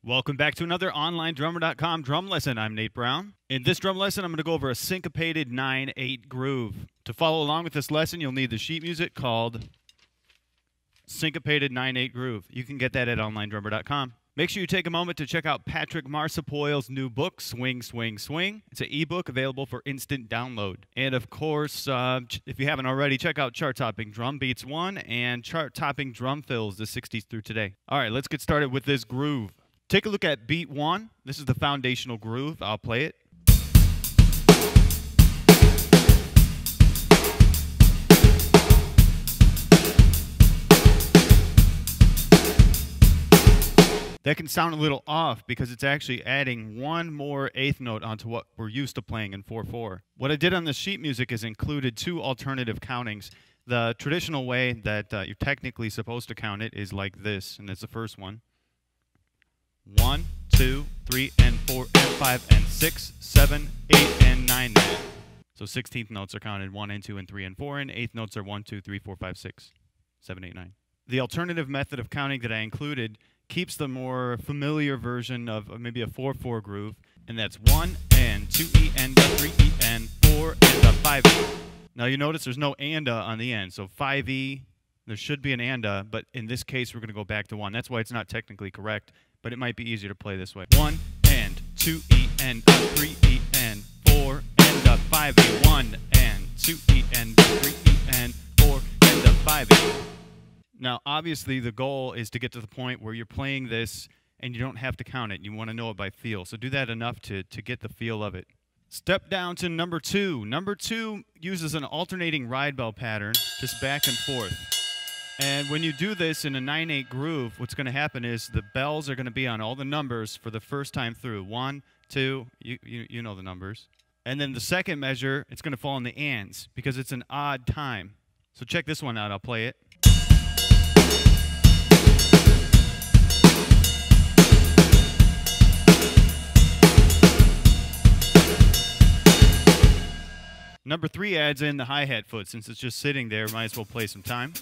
Welcome back to another OnlineDrummer.com drum lesson. I'm Nate Brown. In this drum lesson, I'm going to go over a syncopated 9/8 groove. To follow along with this lesson, you'll need the sheet music called Syncopated 9/8 Groove. You can get that at OnlineDrummer.com. Make sure you take a moment to check out Patrick Marsapoyle's new book, Swing, Swing, Swing. It's an ebook available for instant download. And of course, if you haven't already, check out Chart-Topping Drum Beats 1 and Chart-Topping Drum Fills, the 60s through today. All right, let's get started with this groove. Take a look at beat 1. This is the foundational groove. I'll play it. That can sound a little off because it's actually adding one more eighth note onto what we're used to playing in 4/4. What I did on the sheet music is included two alternative countings. The traditional way that you're technically supposed to count it is like this, and it's the first one. 1, 2, 3, and 4, and 5, and 6, 7, 8, and 9. So 16th notes are counted 1, and 2, and 3, and 4, and 8th notes are 1, 2, 3, 4, 5, 6, 7, 8, 9. The alternative method of counting that I included keeps the more familiar version of maybe a 4/4 groove, and that's 1 and 2 E and 3 E and 4 and 5 E. Now you notice there's no and on the end, so 5 E, there should be an and, but in this case we're going to go back to 1. That's why it's not technically correct, but it might be easier to play this way. 1 and 2 E and 3 E and 4 and 5 E. 1 and 2 E and 3 E and 4 and 5 E. Now, obviously, the goal is to get to the point where you're playing this and you don't have to count it. You want to know it by feel. So do that enough to get the feel of it. Step down to number 2. Number 2 uses an alternating ride bell pattern, just back and forth. And when you do this in a 9/8 groove, what's going to happen is the bells are going to be on all the numbers for the first time through. 1, 2, you know the numbers. And then the second measure, it's going to fall in the ands because it's an odd time. So check this one out. I'll play it. Number 3 adds in the hi-hat foot. Since it's just sitting there, might as well play some time.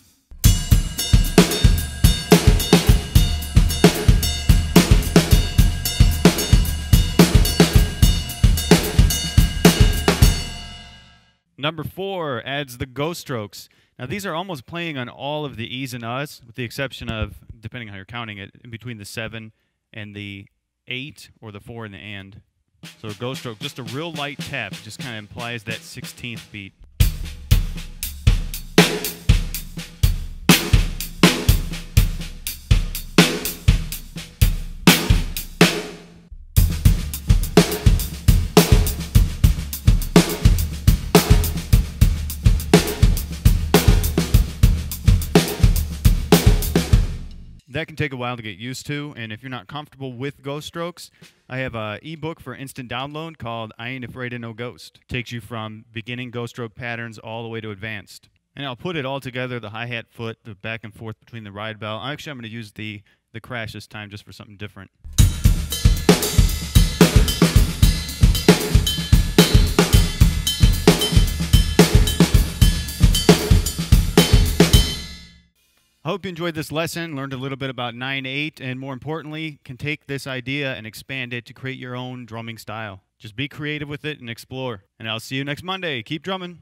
Number 4 adds the ghost strokes. Now these are almost playing on all of the E's and U's, with the exception of, depending on how you're counting it, in between the 7 and the 8, or the 4 and the and. So a ghost stroke, just a real light tap, just kind of implies that 16th beat. That can take a while to get used to, and if you're not comfortable with ghost strokes, I have an ebook for instant download called I Ain't Afraid of No Ghost. It takes you from beginning ghost stroke patterns all the way to advanced. And I'll put it all together, the hi-hat foot, the back and forth between the ride bell. Actually, I'm going to use the crash this time just for something different. I hope you enjoyed this lesson, learned a little bit about 9/8, and more importantly, can take this idea and expand it to create your own drumming style. Just be creative with it and explore. And I'll see you next Monday. Keep drumming.